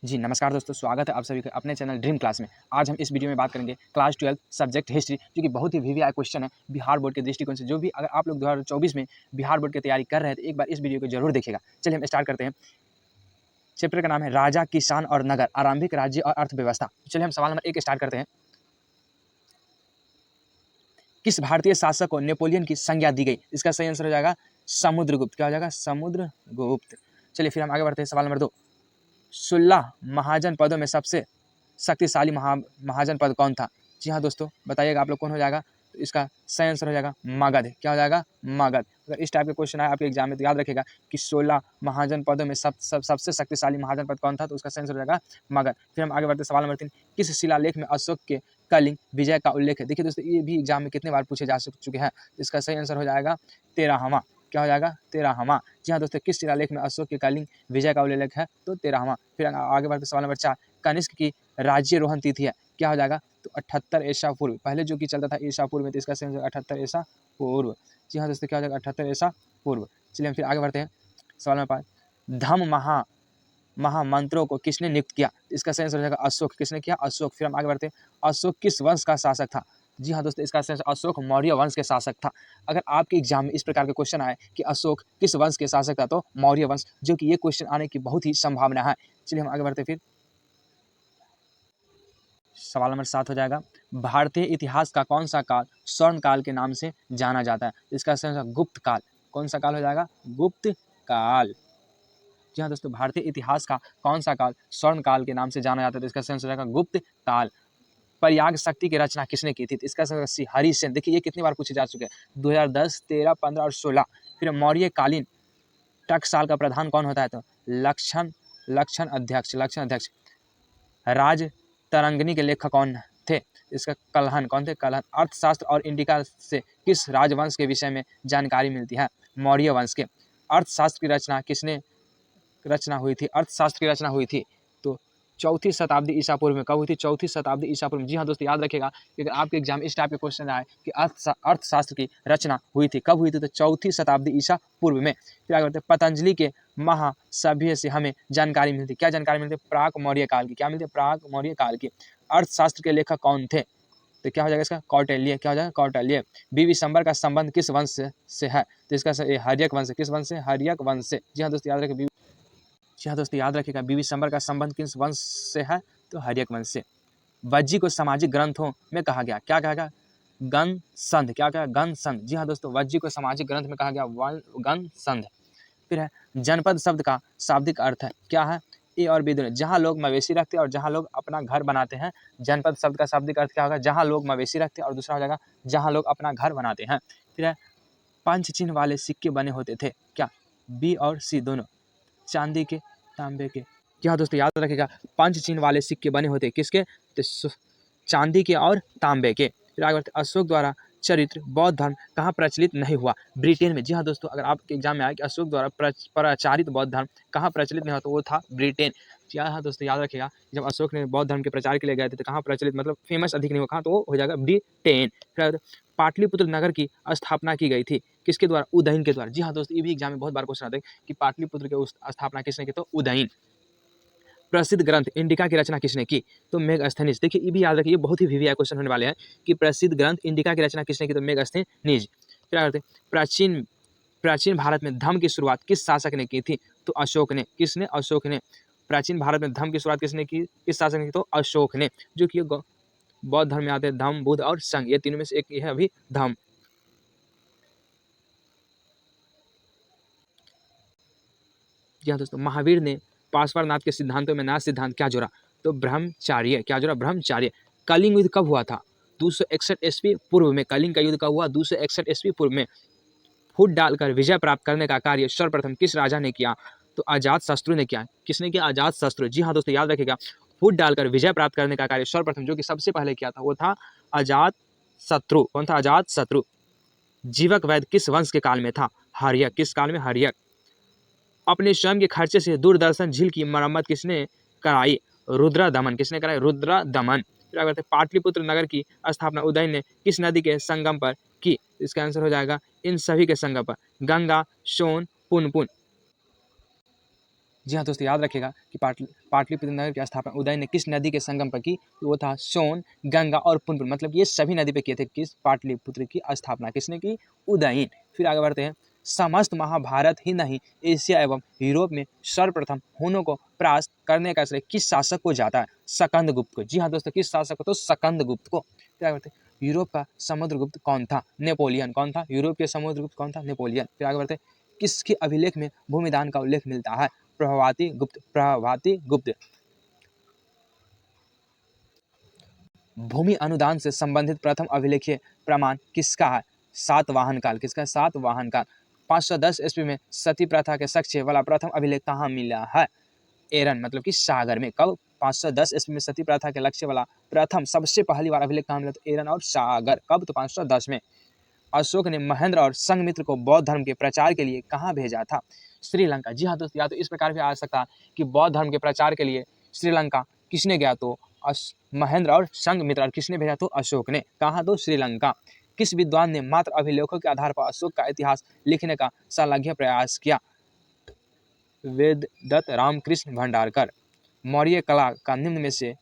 जी नमस्कार दोस्तों, स्वागत है आप सभी का अपने चैनल ड्रीम क्लास में। आज हम इस वीडियो में बात करेंगे क्लास 12 सब्जेक्ट हिस्ट्री, जो कि बहुत ही वीवीआई क्वेश्चन है बिहार बोर्ड के दृष्टिकोण से। जो भी अगर आप लोग 2024 में बिहार बोर्ड की तैयारी कर रहे हैं तो एक बार इस वीडियो को जरूर देखिएगा। चलिए हम स्टार्ट करते हैं। चैप्टर का नाम है राजा, किसान और नगर, आरंभिक राज्य और अर्थव्यवस्था। चलिए हम सवाल नंबर 1 स्टार्ट करते हैं। किस भारतीय शासक को नेपोलियन की संज्ञा दी गई? इसका सही आंसर हो जाएगा समुद्रगुप्त। क्या हो जाएगा? समुद्रगुप्त। चलिए फिर हम आगे बढ़ते हैं। सवाल नंबर 2, 16 महाजनपदों में सबसे शक्तिशाली महाजन पद कौन था? जी हाँ दोस्तों, बताइएगा आप लोग कौन हो जाएगा। तो इसका सही आंसर हो जाएगा मगध। क्या हो जाएगा? मगध। अगर इस टाइप के क्वेश्चन आए आपके एग्जाम में तो याद रखिएगा कि 16 महाजन पदों में सबसे शक्तिशाली महाजन पद कौन था, तो उसका सही आंसर हो जाएगा मगध। फिर हम आगे बढ़ते सवाल नंबर 3, किस शिलालेख में अशोक के कलिंग विजय का उल्लेख है? देखिए दोस्तों, ये भी एग्जाम में कितने बार पूछे जा चुके हैं। इसका सही आंसर हो जाएगा 13वां। क्या हो जाएगा? 13वां। जी हाँ दोस्तों, किस शिलालेख में अशोक के कलिंग विजय का उल्लेख है? तो 13वां। फिर आगे बढ़ते सवाल नंबर 4, कनिष्क की राज्यरोहण तिथि है? क्या हो जाएगा? तो 78 ईसा पूर्व। पहले जो कि चलता था ईसा पूर्व में, तो इसका सही 78 ईसा पूर्व। जी हाँ दोस्तों, क्या हो जाएगा? 78 ईसा पूर्व। चलिए हम फिर आगे बढ़ते हैं। सवाल नंबर 5, धम्म महामंत्रों को किसने नियुक्त किया? इसका सही आंसर हो जाएगा अशोक। किसने किया? अशोक। फिर हम आगे बढ़ते हैं। अशोक किस वंश का शासक था? जी हाँ दोस्तों, इसका सही आंसर अशोक मौर्य वंश के शासक था। अगर आपके एग्जाम में इस प्रकार के क्वेश्चन आए कि अशोक किस वंश के शासक था, तो मौर्य वंश, जो कि ये क्वेश्चन आने की बहुत ही संभावना है। चलिए हम आगे बढ़ते हैं। फिर सवाल नंबर 7 हो जाएगा, भारतीय इतिहास का कौन सा काल स्वर्ण काल के नाम से जाना जाता है? इसका सही आंसर गुप्त काल। कौन सा काल हो जाएगा? गुप्त काल। जी हाँ दोस्तों, भारतीय इतिहास का कौन सा काल स्वर्ण काल के नाम से जाना जाता है? तो इसका सही आंसर हो जाएगा गुप्त काल। प्रयाग शक्ति की रचना किसने की थी? तो इसका सही हरिसेन। देखिए ये कितनी बार पूछे जा चुके हैं, 2010, 13, 15 और 16। फिर मौर्यकालीन टकसाल का प्रधान कौन होता है? तो लक्षण अध्यक्ष। राज तरंगिणी के लेखक कौन थे? इसका कल्हन। कौन थे? कल्हन। अर्थशास्त्र और इंडिका से किस राजवंश के विषय में जानकारी मिलती है? मौर्य वंश के। अर्थशास्त्र की रचना किसने रचना हुई थी? अर्थशास्त्र की रचना हुई थी तो 4वीं शताब्दी ईसा पूर्व में। कब हुई थी? 4वीं शताब्दी ईसा पूर्व में। जी हाँ दोस्तों, याद रखिएगा कि अगर आपके एग्जाम इस टाइप के क्वेश्चन आए कि अर्थशास्त्र की रचना हुई थी, कब हुई थी? तो 4वीं शताब्दी ईसा पूर्व में। फिर आगे बढ़ते हैं। पतंजलि के महासभ्य से हमें जानकारी मिलती, क्या जानकारी मिलती है? प्राक मौर्य काल की। क्या मिलती है? प्राक मौर्य काल की। अर्थशास्त्र के लेखक कौन थे? तो क्या हो जाएगा इसका? कौटिल्य। क्या हो जाएगा? कौटिल्य। विशंबर का संबंध किस वंश से है? तो इसका हर्यक वंश। किस वंश से? हर्यक वंश से। जी हाँ दोस्तों, याद रखिए। जी हाँ दोस्तों, याद रखिएगा विशंबर का संबंध किस वंश से है? तो हर्यक वंश से। वज्जी को सामाजिक ग्रंथों में कहा गया, क्या कहा गया? गण संध। क्या कहा? गण संध। जी हाँ दोस्तों, वज्जी को सामाजिक ग्रंथ में कहा गया गण संध। फिर है जनपद शब्द का शाब्दिक अर्थ है, क्या है? ए और बी दोनों। जहाँ लोग मवेशी रखते हैं और जहाँ लोग अपना घर बनाते हैं। जनपद शब्द का शाब्दिक अर्थ क्या होगा? जहाँ लोग मवेशी रखते हैं, और दूसरा हो जाएगा जहाँ लोग अपना घर बनाते हैं। फिर है पंच चिन्ह वाले सिक्के बने होते थे, क्या? बी और सी दोनों। चांदी के, तांबे के। जी हाँ दोस्तों, याद रखिएगा पंच चिन्ह वाले सिक्के बने होते किसके? तो चांदी के और तांबे के। फिर आगे बढ़ते, अशोक द्वारा चरित्र बौद्ध धर्म कहाँ प्रचलित नहीं हुआ? ब्रिटेन में। जी हाँ दोस्तों, अगर आपके एग्जाम में आए कि अशोक द्वारा प्रचारित बौद्ध धर्म कहाँ प्रचलित नहीं हुआ, तो वो था ब्रिटेन। जी हाँ दोस्तों, याद रखिएगा जब अशोक ने बौद्ध धर्म के प्रचार के लिए गए थे तो कहाँ प्रचलित, मतलब फेमस अधिक नहीं हुआ, कहाँ? तो वो हो जाएगा ब्रिटेन। फिर पाटलिपुत्र नगर की स्थापना की गई थी किसके द्वारा? उदयन के द्वारा। जी हाँ दोस्तों, ये भी एग्जाम में बहुत बार क्वेश्चन आता है कि पाटलिपुत्र की स्थापना किसने की? तो उदयन। प्रसिद्ध ग्रंथ इंडिका की रचना किसने की? तो मेगास्थनीज। देखिए ये भी याद रखिए, बहुत ही वीवीआई क्वेश्चन होने वाले हैं कि प्रसिद्ध ग्रंथ इंडिका की रचना किसने की? तो मेगास्थनीज। फिर आगे प्राचीन भारत में धर्म की शुरुआत किस शासक ने की थी? तो अशोक ने। किसने? अशोक ने। प्राचीन भारत में धर्म की शुरुआत किसने की? किस शासक ने की? तो अशोक ने। जो कि बौद्ध धर्म में आते हैं धम्म, बुद्ध और संघ, ये तीनों में से एक है अभी धम्म। जी हाँ दोस्तों, महावीर ने पार्श्वनाथ के सिद्धांतों में नया सिद्धांत क्या जोड़ा? तो ब्रह्मचार्य। क्या जोड़ा? ब्रह्मचार्य। कलिंग युद्ध कब हुआ था? 261 ईस्वी पूर्व में। कलिंग का युद्ध कब हुआ? 261 ईस्वी पूर्व में। फूट डालकर विजय प्राप्त करने का कार्य सर्वप्रथम किस राजा ने किया? तो अजात शत्रु ने किया। किसने किया? अजात शत्रु। जी हाँ दोस्तों, याद रखिएगा फूट डालकर विजय प्राप्त करने का कार्य सर्वप्रथम जो कि सबसे पहले किया था वो था अजात शत्रु। कौन था? अजात शत्रु। जीवक वैद्य किस वंश के काल में था? हर्यक। किस काल में? हर्यक। अपने स्वयं के खर्चे से दूरदर्शन झील की मरम्मत किसने कराई? रुद्रदमन। किसने कराई? रुद्रदमन। फिर आगे बढ़ते, पाटलिपुत्र नगर की स्थापना उदयन ने किस नदी के संगम पर की? इसका आंसर हो जाएगा इन सभी के संगम पर, गंगा, सोन, पुनपुन। जी हाँ दोस्तों, याद रखिएगा कि पाटलिपुत्र नगर की स्थापना उदय ने किस नदी के संगम पर की? तो वो था सोन, गंगा और पुनपुन, मतलब ये सभी नदी पे किए थे। किस पाटलिपुत्र की स्थापना किसने की? उदयन। फिर आगे बढ़ते हैं। समस्त महाभारत ही नहीं, एशिया एवं यूरोप में सर्वप्रथम हुनों को परास्त करने का श्रेय किस शासक को जाता है? स्कंदगुप्त को। जी हाँ दोस्तों, किस शासक को? तो स्कंदगुप्त को। फिर आगे बढ़ते हैं। यूरोप का समुद्रगुप्त कौन था? नेपोलियन। कौन था? यूरोप के समुद्रगुप्त कौन था? नेपोलियन। फिर आगे बढ़ते हैं। किसके अभिलेख में भूमिदान का उल्लेख मिलता है? प्रभावती गुप्त। प्रभावती गुप्त। भूमि अनुदान से संबंधित प्रथम अभिलेखीय प्रमाण किसका है? सातवाहन काल। किसका? सातवाहन काल। 510 ईस्वी में सती प्रथा के साक्ष्य वाला प्रथम अभिलेख कहाँ मिला है? एरन, मतलब कि सागर में। कब? 510 ईस्वी में सती प्रथा के लक्ष्य वाला प्रथम सबसे पहली बार अभिलेख कहाँ मिला? तो एरन और सागर। कब? तो 510 में। अशोक ने महेंद्र और संघमित्र को बौद्ध धर्म के प्रचार के लिए कहाँ भेजा था? श्रीलंका। जी हाँ दोस्तों, या तो इस प्रकार भी आ सकता है कि बौद्ध धर्म के प्रचार के लिए श्रीलंका किसने गया? तो महेंद्र और संघमित्र। और किसने भेजा? तो अशोक ने। कहाँ? तो श्रीलंका। किस विद्वान ने मात्र अभिलेखों के आधार पर अशोक का इतिहास लिखने का श्लाघ्य प्रयास किया? वेददत्त रामकृष्ण भंडारकर। मौर्य कला का निम्न में से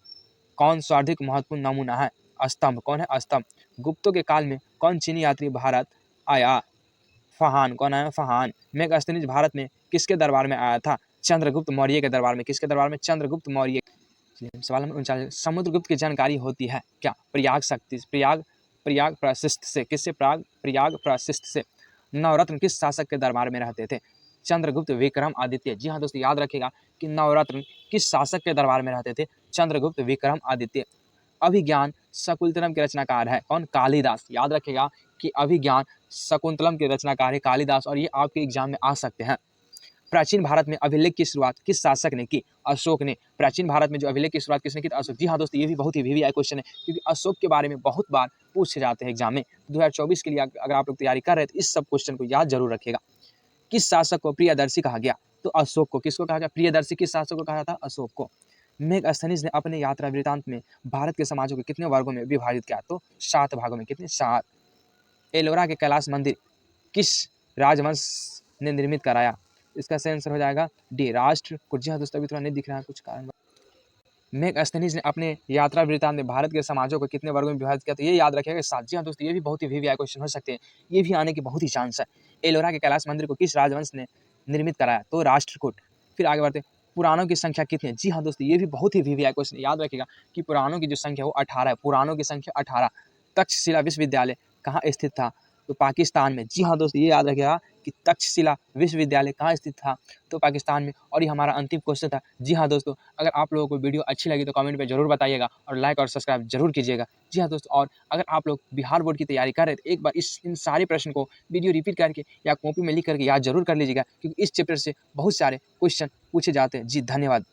कौन सर्वाधिक महत्वपूर्ण नमूना है? स्तंभ। कौन है? स्तंभ। गुप्तों के काल में कौन चीनी यात्री भारत आया? फहान। कौन आया? फहान। मेगास्थनीज भारत में किसके दरबार में आया था? चंद्रगुप्त मौर्य के दरबार में। किसके दरबार में? चंद्रगुप्त मौर्य। सवाल नंबर 39। समुद्रगुप्त की जानकारी होती है क्या? प्रयाग शक्ति, प्रयाग प्रशिस्त से। किससे? प्रयाग प्रशिस्त से। नवरत्न किस शासक के दरबार में रहते थे? चंद्रगुप्त विक्रमादित्य। जी हाँ दोस्तों, याद रखेगा कि नवरत्न किस शासक के दरबार में रहते थे? चंद्रगुप्त विक्रमादित्य। अभिज्ञान शकुंतलम के रचनाकार है कौन? कालिदास। याद रखेगा कि अभिज्ञान शकुंतलम के रचनाकार है कालिदास, और ये आपके एग्जाम में आ सकते हैं। प्राचीन भारत में अभिलेख की शुरुआत किस शासक ने की? अशोक ने। प्राचीन भारत में जो अभिलेख की शुरुआत किसने की? अशोक। जी हाँ दोस्तों, ये भी बहुत ही वीवीआई क्वेश्चन है, क्योंकि अशोक के बारे में बहुत बार पूछे जाते हैं एग्जाम में। 2024 के लिए अगर आप लोग तैयारी कर रहे हैं तो इस सब क्वेश्चन को याद जरूर रखिएगा। किस शासक को प्रियदर्शी कहा गया? तो अशोक को। किसको कहा गया? प्रियदर्शी। किस शासक को कहा जाता? अशोक को। मेगास्थनीज ने अपने यात्रा वृतांत में भारत के समाजों को कितने वर्गों में विभाजित किया? तो 7 भागों में। कितने? 7। एलोरा के कैलाश मंदिर किस राजवंश ने निर्मित कराया? इसका सही आंसर हो जाएगा डी, राष्ट्रकूट। जी हाँ दोस्तों, अभी थोड़ा नहीं दिख रहा है कुछ कारण। मेगास्थनीज ने अपने यात्रा वृतांत में भारत के समाजों को कितने वर्गों में विभाजित किया? तो ये याद रखिएगा 7। जी हाँ दोस्तों, ये भी बहुत ही वीवीआई क्वेश्चन हो सकते हैं, ये भी आने की बहुत ही चांस है। एलोरा के कैलाश मंदिर को किस राजवंश ने निर्मित कराया? तो राष्ट्रकूट। फिर आगे बढ़ते। पुराणों की संख्या कितनी है? जी हाँ दोस्तों, ये भी बहुत ही वीवीआई क्वेश्चन। याद रखिएगा कि पुराणों की जो संख्या वो 18 है। पुराणों की संख्या 18। तक्षशिला विश्वविद्यालय कहाँ स्थित था? तो पाकिस्तान में। जी हाँ दोस्तों, ये याद रखिएगा कि तक्षशिला विश्वविद्यालय कहाँ स्थित था? तो पाकिस्तान में। और ये हमारा अंतिम क्वेश्चन था। जी हाँ दोस्तों, अगर आप लोगों को वीडियो अच्छी लगी तो कमेंट में जरूर बताइएगा और लाइक और सब्सक्राइब जरूर कीजिएगा। जी हाँ दोस्तों, और अगर आप लोग बिहार बोर्ड की तैयारी कर रहे थे, एक बार इन सारे प्रश्न को वीडियो रिपीट करके या कॉपी में लिख करके याद जरूर कर लीजिएगा, क्योंकि इस चैप्टर से बहुत सारे क्वेश्चन पूछे जाते हैं। जी धन्यवाद।